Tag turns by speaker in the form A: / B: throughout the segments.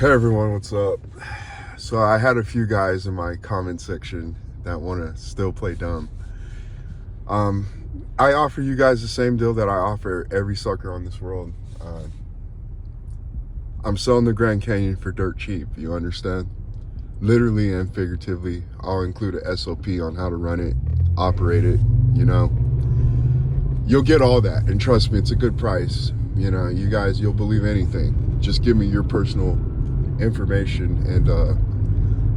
A: Hey everyone, what's up? So I had a few guys in my comment section that want to still play dumb. Um, I offer you guys the same deal that I offer every sucker on this world. I'm selling the Grand Canyon for dirt cheap, you understand? Literally and figuratively. I'll include a SOP on how to run it, operate it, you know. You'll get all that, and trust me, it's a good price. You know, you guys, you'll believe anything. Just give me your personal information and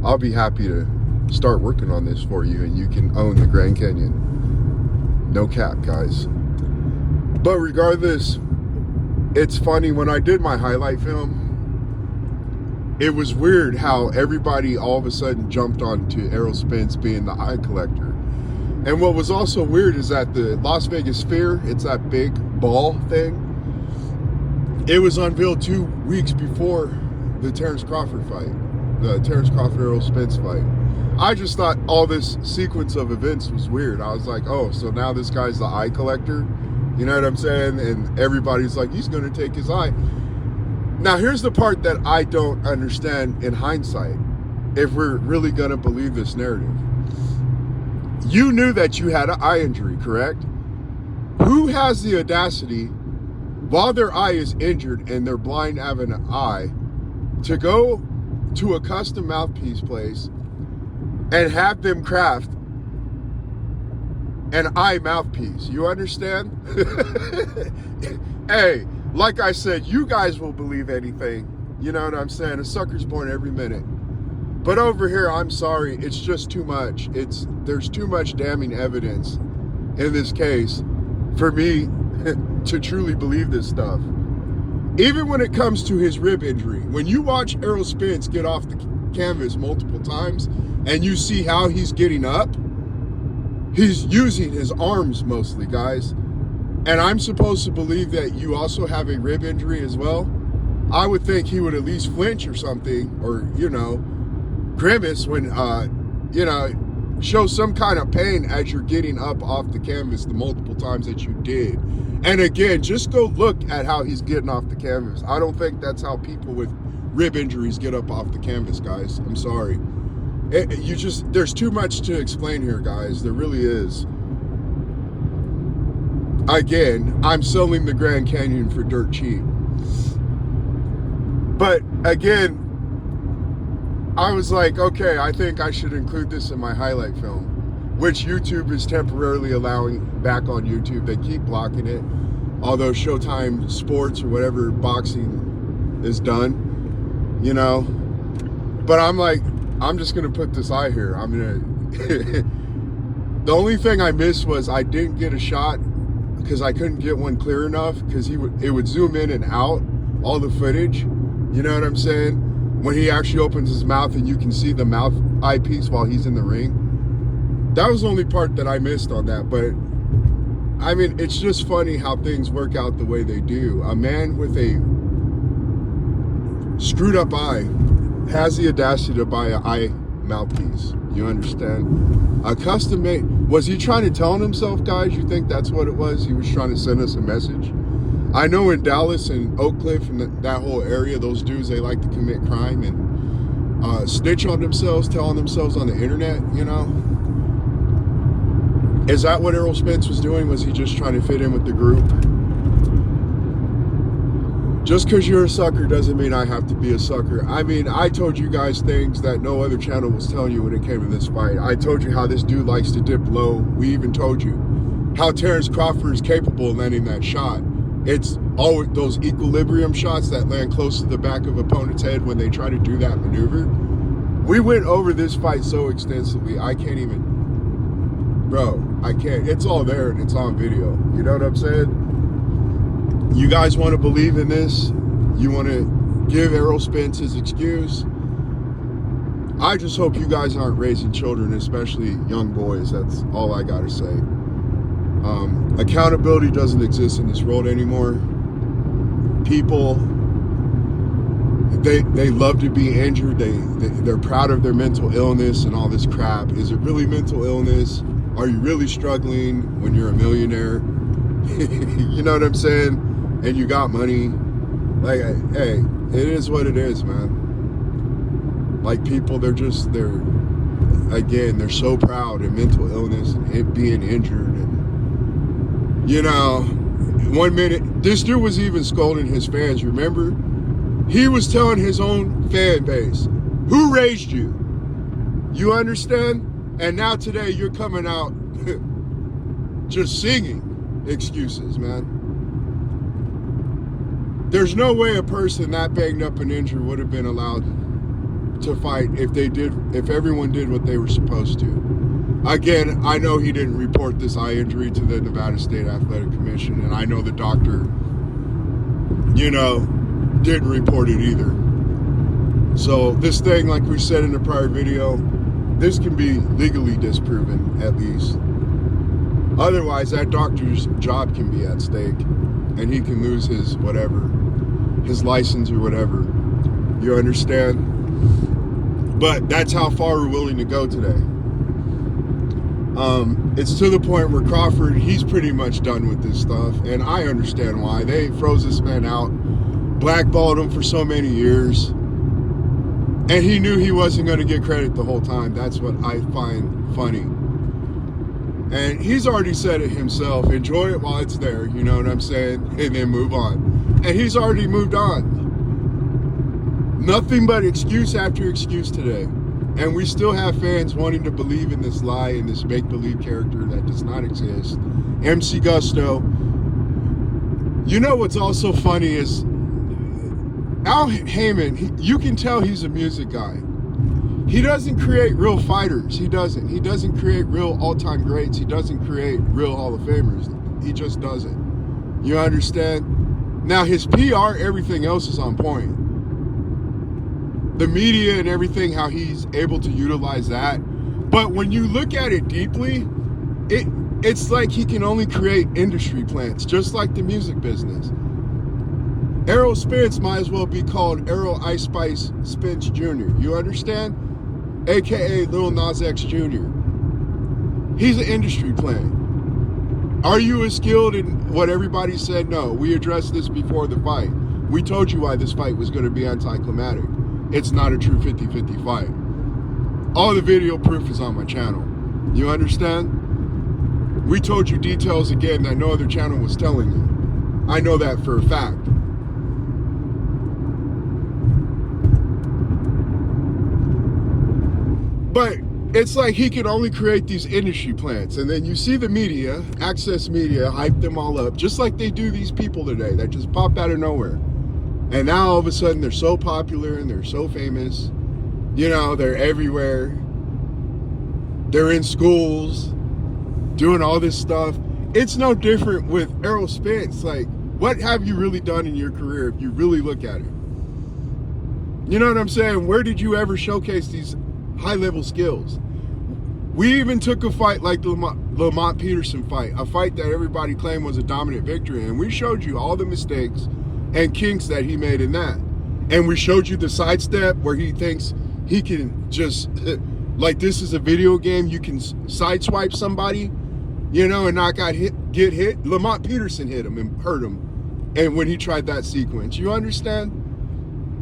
A: I'll be happy to start working on this for you, and you can own the Grand Canyon. No cap, guys. But regardless, it's funny, when I did my highlight film, it was weird how everybody all of a sudden jumped onto Errol Spence being the eye collector. And what was also weird is that the Las Vegas Sphere, it's that big ball thing, it was unveiled 2 weeks before the Terrence Crawford fight, the Terrence Crawford Errol Spence fight. I just thought all this sequence of events was weird. I was like, oh, so now this guy's the eye collector, you know what I'm saying? And everybody's like, he's gonna take his eye. Now here's the part that I don't understand in hindsight, if we're really gonna believe this narrative. You knew that you had an eye injury, correct? Who has the audacity, while their eye is injured and they're blind having an eye, to go to a custom mouthpiece place and have them craft an eye mouthpiece? You understand? Hey, like I said, you guys will believe anything. You know what I'm saying? A sucker's born every minute. But over here, I'm sorry, it's just too much. There's too much damning evidence in this case for me to truly believe this stuff. Even when it comes to his rib injury, when you watch Errol Spence get off the canvas multiple times and you see how he's getting up, he's using his arms mostly, guys. And I'm supposed to believe that you also have a rib injury as well. I would think he would at least flinch or something, or, you know, grimace when, you know, show some kind of pain as you're getting up off the canvas the multiple times that you did. And again, just go look at how he's getting off the canvas. I don't think that's how people with rib injuries get up off the canvas, guys. I'm sorry. There's too much to explain here, guys. There really is. Again, I'm selling the Grand Canyon for dirt cheap. But again, I was like, okay, I think I should include this in my highlight film, which YouTube is temporarily allowing back on YouTube. They keep blocking it, although Showtime Sports or whatever boxing is done, you know. But I'm like, I'm just gonna put this eye here. I'm gonna. The only thing I missed was I didn't get a shot because I couldn't get one clear enough, because it would zoom in and out all the footage. You know what I'm saying? When he actually opens his mouth and you can see the mouth eyepiece while he's in the ring. That was the only part that I missed on that. But I mean, it's just funny how things work out the way they do. A man with a screwed up eye has the audacity to buy an eye mouthpiece. You understand? A custom made. Was he trying to tell on himself, guys? You think that's what it was? He was trying to send us a message? I know in Dallas and Oak Cliff and that whole area, those dudes, they like to commit crime and snitch on themselves, tell on themselves on the internet, you know? Is that what Errol Spence was doing? Was he just trying to fit in with the group? Just because you're a sucker doesn't mean I have to be a sucker. I mean, I told you guys things that no other channel was telling you when it came to this fight. I told you how this dude likes to dip low. We even told you how Terrence Crawford is capable of landing that shot. It's always those equilibrium shots that land close to the back of opponent's head when they try to do that maneuver. We went over this fight so extensively, I can't even, bro, I can't. It's all there and it's on video. You know what I'm saying? You guys want to believe in this? You want to give Errol Spence his excuse? I just hope you guys aren't raising children, especially young boys. That's all I got to say. Accountability doesn't exist in this world anymore. People, they love to be injured. They're proud of their mental illness and all this crap. Is it really mental illness? Are you really struggling when you're a millionaire? You know what I'm saying? And you got money. Like, hey, it is what it is, man. Like people, they're so proud in mental illness and it being injured. And, you know, 1 minute, this dude was even scolding his fans, remember? He was telling his own fan base, who raised you? You understand? And now today you're coming out just singing excuses, man. There's no way a person that banged up and injured would have been allowed to fight if everyone did what they were supposed to. Again, I know he didn't report this eye injury to the Nevada State Athletic Commission, and I know the doctor, you know, didn't report it either. So this thing, like we said in the prior video, this can be legally disproven at least. Otherwise, that doctor's job can be at stake and he can lose his whatever, his license or whatever. You understand? But that's how far we're willing to go today. It's to the point where Crawford, he's pretty much done with this stuff, and I understand why. They froze this man out, blackballed him for so many years, and he knew he wasn't going to get credit the whole time. That's what I find funny. And he's already said it himself, enjoy it while it's there, you know what I'm saying, and then move on. And he's already moved on. Nothing but excuse after excuse today. And we still have fans wanting to believe in this lie and this make-believe character that does not exist. MC Gusto. You know what's also funny is Al Heyman, you can tell he's a music guy. He doesn't create real fighters. He doesn't. He doesn't create real all-time greats. He doesn't create real Hall of Famers. He just doesn't. You understand? Now, his PR, everything else is on point. The media and everything, how he's able to utilize that. But when you look at it deeply, it's like he can only create industry plants, just like the music business. Errol Spence might as well be called Errol Ice Spice Spence Jr. You understand? AKA Lil Nas X Jr. He's an industry plant. Are you as skilled in what everybody said? No. We addressed this before the fight. We told you why this fight was going to be anticlimactic. It's not a true 50-50 fight. All the video proof is on my channel. You understand? We told you details again that no other channel was telling you. I know that for a fact. But it's like he can only create these industry plants. And then you see the media, access media, hype them all up, just like they do these people today that just pop out of nowhere. And now all of a sudden they're so popular and they're so famous. You know, they're everywhere. They're in schools, doing all this stuff. It's no different with Errol Spence. Like, what have you really done in your career if you really look at it? You know what I'm saying? Where did you ever showcase these high-level skills? We even took a fight like the Lamont Peterson fight, a fight that everybody claimed was a dominant victory, and we showed you all the mistakes and kinks that he made in that. And we showed you the sidestep where he thinks he can just, like this is a video game, you can sideswipe somebody, you know, and not get hit. Lamont Peterson hit him and hurt him. And when he tried that sequence, you understand?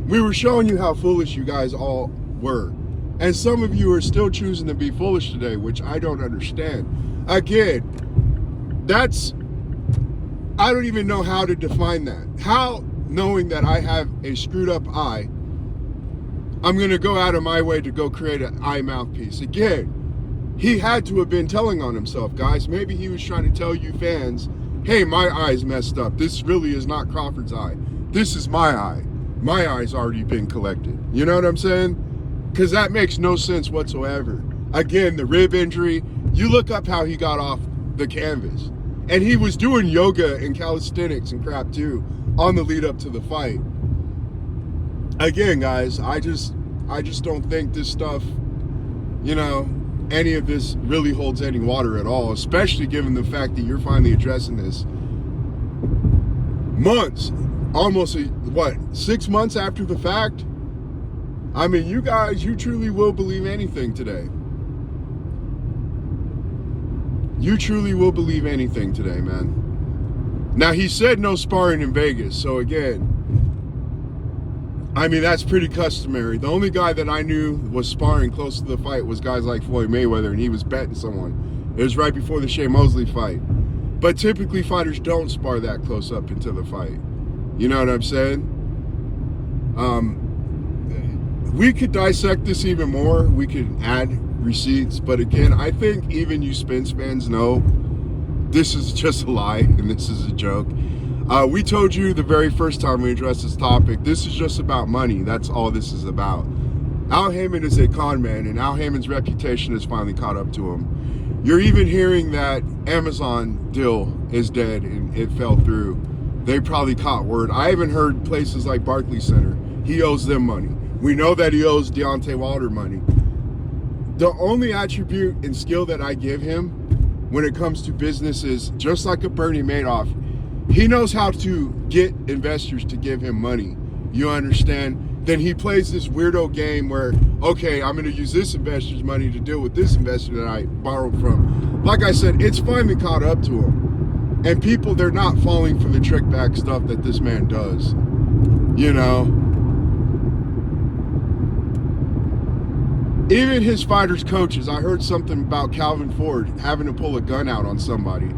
A: We were showing you how foolish you guys all were. And some of you are still choosing to be foolish today, which I don't understand. Again, I don't even know how to define that. How, knowing that I have a screwed up eye, I'm going to go out of my way to go create an eye mouthpiece. Again, he had to have been telling on himself, guys. Maybe he was trying to tell you fans, hey, my eye's messed up. This really is not Crawford's eye. This is my eye. My eye's already been collected. You know what I'm saying? Because that makes no sense whatsoever. Again, the rib injury, you look up how he got off the canvas. And he was doing yoga and calisthenics and crap too on the lead up to the fight. Again, guys, I just don't think this stuff, you know, any of this really holds any water at all, especially given the fact that you're finally addressing this months, almost, 6 months after the fact? I mean, you guys, you truly will believe anything today. You truly will believe anything today, man. Now, he said no sparring in Vegas. So, again, I mean, that's pretty customary. The only guy that I knew was sparring close to the fight was guys like Floyd Mayweather, and he was betting someone. It was right before the Shea Mosley fight. But typically fighters don't spar that close up into the fight. You know what I'm saying? We could dissect this even more. We could add receipts. But again, I think even you Spence fans know this is just a lie and this is a joke. We told you the very first time we addressed this topic, this is just about money. That's all this is about. Al Haymon is a con man, and Al Haymon's reputation has finally caught up to him. You're even hearing that Amazon deal is dead and it fell through. They probably caught word. I haven't heard places like Barclays Center. He owes them money. We know that he owes Deontay Wilder money. The only attribute and skill that I give him when it comes to business is just like a Bernie Madoff. He knows how to get investors to give him money. You understand? Then he plays this weirdo game where, okay, I'm going to use this investor's money to deal with this investor that I borrowed from. Like I said, it's finally caught up to him. And people, they're not falling for the trick back stuff that this man does. You know? Even his fighters' coaches, I heard something about Calvin Ford having to pull a gun out on somebody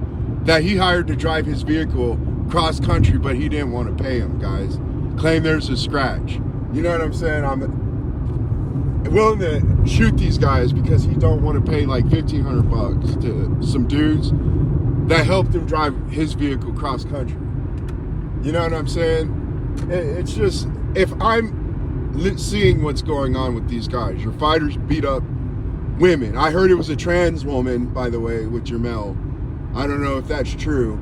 A: that he hired to drive his vehicle cross country, but he didn't want to pay him, guys. Claim there's a scratch. You know what I'm saying? I'm willing to shoot these guys because he don't want to pay like $1,500 to some dudes that helped him drive his vehicle cross country. You know what I'm saying? It's just, if I'm seeing what's going on with these guys, your fighters beat up women. I heard it was a trans woman, by the way, with Jamel. I don't know if that's true.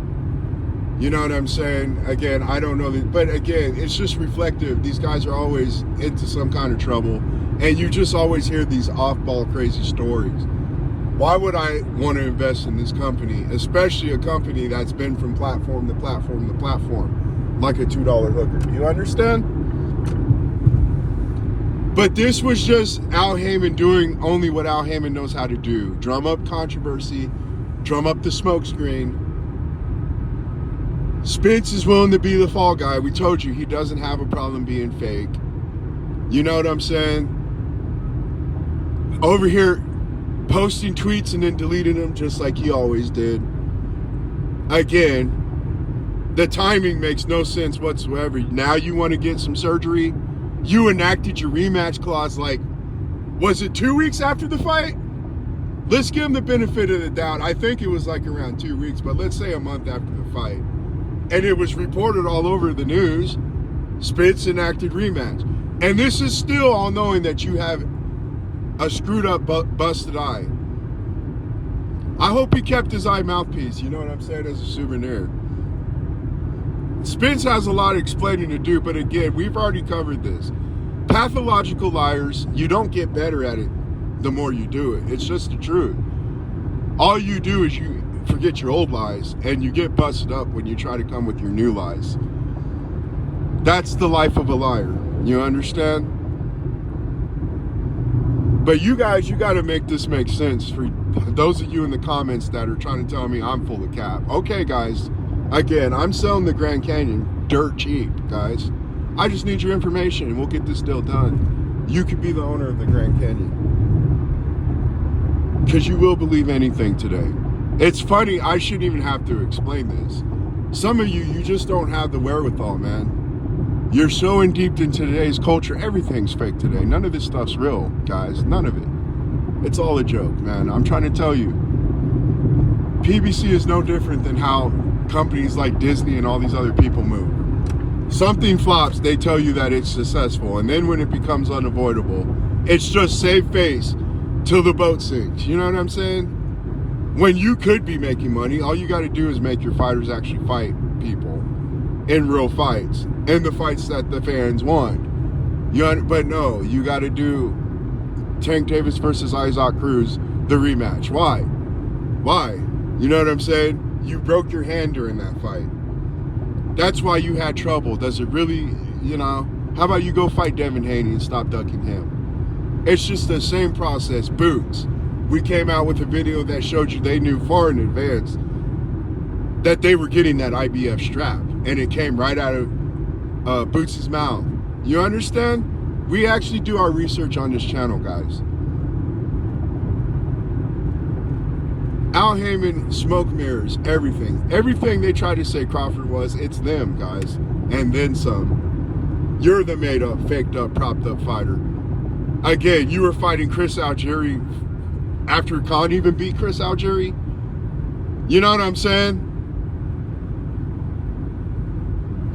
A: You know what I'm saying? Again, I don't know that, but again, it's just reflective. These guys are always into some kind of trouble, and you just always hear these off-ball crazy stories. Why would I want to invest in this company, especially a company that's been from platform to platform to platform, like a $2 hooker? You understand? But this was just Al Haymon doing only what Al Haymon knows how to do. Drum up controversy, drum up the smoke screen. Spence is willing to be the fall guy. We told you he doesn't have a problem being fake. You know what I'm saying? Over here, posting tweets and then deleting them just like he always did. Again, the timing makes no sense whatsoever. Now you want to get some surgery? You enacted your rematch clause like, was it 2 weeks after the fight? Let's give him the benefit of the doubt. I think it was like around 2 weeks, but let's say a month after the fight. And it was reported all over the news, Spence enacted rematch. And this is still all knowing that you have a screwed up, busted eye. I hope he kept his eye mouthpiece, you know what I'm saying, as a souvenir. Spence has a lot of explaining to do, but again, we've already covered this. Pathological liars, you don't get better at it the more you do it. It's just the truth. All you do is you forget your old lies, and you get busted up when you try to come with your new lies. That's the life of a liar. You understand? But you guys, you got to make this make sense for those of you in the comments that are trying to tell me I'm full of cap. Okay, guys. Again, I'm selling the Grand Canyon dirt cheap, guys. I just need your information and we'll get this deal done. You could be the owner of the Grand Canyon. Because you will believe anything today. It's funny, I shouldn't even have to explain this. Some of you, you just don't have the wherewithal, man. You're so deep into today's culture, everything's fake today. None of this stuff's real, guys. None of it. It's all a joke, man. I'm trying to tell you. PBC is no different than how companies like Disney and all these other people move. Something flops, they tell you that it's successful, and then when it becomes unavoidable, it's just save face till the boat sinks. You know what I'm saying? When you could be making money, all you got to do is make your fighters actually fight people in real fights, in the fights that the fans want. But no, you got to do Tank Davis versus Isaac Cruz, the rematch. Why? Why? You know what I'm saying? You broke your hand during that fight. That's why you had trouble. Does it really, you know? How about you go fight Devin Haney and stop ducking him? It's just the same process. Boots. We came out with a video that showed you they knew far in advance that they were getting that IBF strap. And it came right out of Boots' mouth. You understand? We actually do our research on this channel, guys. Al Heyman, smoke mirrors, everything. Everything they try to say Crawford was, it's them, guys. And then some. You're the made up, faked up, propped up fighter. Again, you were fighting Chris Algieri after Khan even beat Chris Algieri. You know what I'm saying?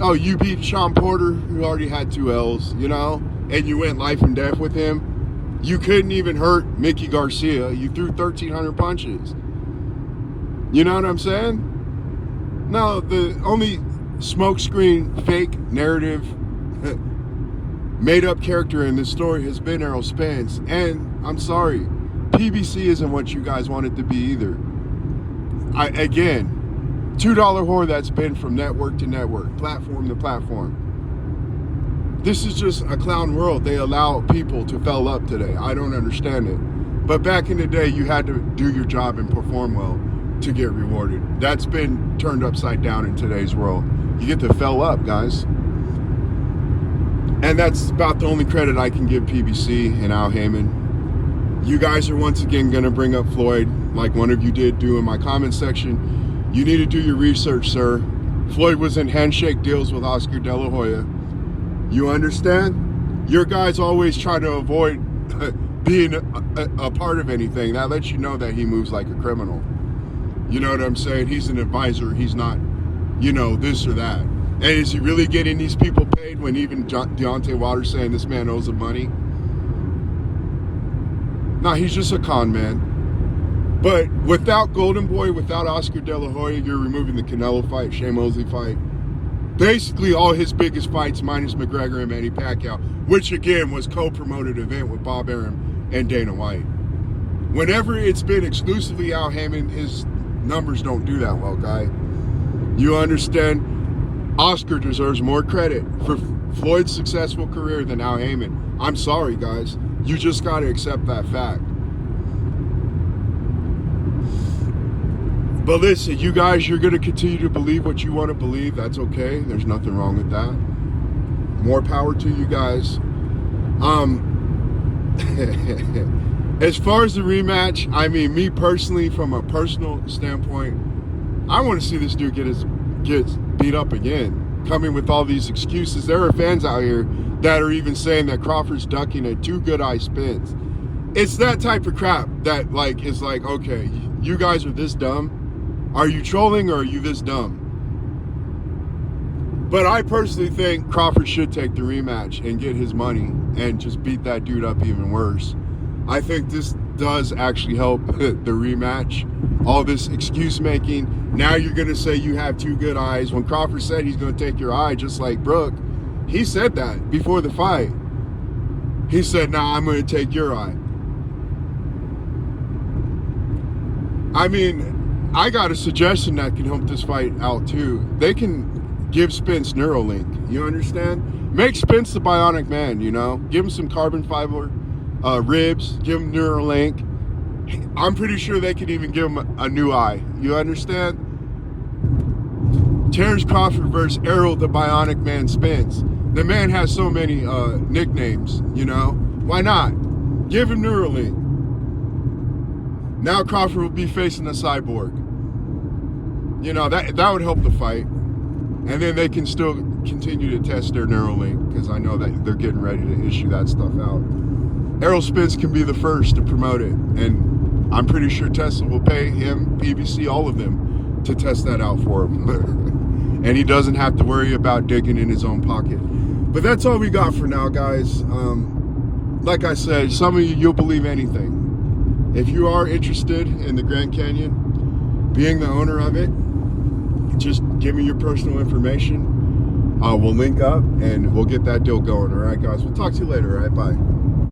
A: Oh, you beat Sean Porter, who already had 2 L's, you know? And you went life and death with him. You couldn't even hurt Mickey Garcia. You threw 1,300 punches. You know what I'm saying? No, the only smokescreen, fake narrative, made up character in this story has been Errol Spence. And I'm sorry, PBC isn't what you guys want it to be either. Again, $2 whore that's been from network to network, platform to platform. This is just a clown world. They allow people to fell up today. I don't understand it. But back in the day, you had to do your job and perform well to get rewarded. That's been turned upside down in today's world. You get to fell up, guys. And that's about the only credit I can give PBC and Al Heyman. You guys are once again going to bring up Floyd, like one of you did do in my comment section. You need to do your research, sir. Floyd was in handshake deals with Oscar De La Hoya. You understand? Your guys always try to avoid being a part of anything. That lets you know that he moves like a criminal. You know what I'm saying? He's an advisor. He's not, you know, this or that. And is he really getting these people paid when even Deontay Wilder's saying this man owes him money? No, he's just a con man. But without Golden Boy, without Oscar De La Hoya, you're removing the Canelo fight, Shane Mosley fight. Basically all his biggest fights minus McGregor and Manny Pacquiao, which again was co-promoted event with Bob Arum and Dana White. Whenever it's been exclusively Al Heyman, his numbers don't do that well, guy. You understand? Oscar deserves more credit for Floyd's successful career than Al Heyman. I'm sorry, guys. You just got to accept that fact. But listen, you guys, you're going to continue to believe what you want to believe. That's okay. There's nothing wrong with that. More power to you guys. As far as the rematch, I mean, me personally, from a personal standpoint, I want to see this dude get beat up again. Coming with all these excuses. There are fans out here that are even saying that Crawford's ducking at 2 good eye spins. It's that type of crap that like is like, okay, you guys are this dumb. Are you trolling or are you this dumb? But I personally think Crawford should take the rematch and get his money and just beat that dude up even worse. I think this does actually help the rematch. All this excuse making. Now you're going to say you have 2 good eyes. When Crawford said he's going to take your eye, just like Brooke, he said that before the fight. He said, nah, I'm going to take your eye. I mean, I got a suggestion that can help this fight out too. They can give Spence Neuralink. You understand? Make Spence the bionic man, you know? Give him some carbon fiber ribs. Give him Neuralink. I'm pretty sure they could even give him a new eye. You understand? Terrence Crawford versus Errol the Bionic Man Spence. The man has so many nicknames, you know? Why not? Give him Neuralink. Now Crawford will be facing a cyborg. You know, that would help the fight. And then they can still continue to test their Neuralink, because I know that they're getting ready to issue that stuff out. Errol Spence can be the first to promote it. And I'm pretty sure Tesla will pay him, PBC, all of them, to test that out for him. And he doesn't have to worry about digging in his own pocket. But that's all we got for now, guys. Like I said, some of you, you'll believe anything. If you are interested in the Grand Canyon, being the owner of it, just give me your personal information. We'll link up and we'll get that deal going. All right, guys. We'll talk to you later. All right, bye.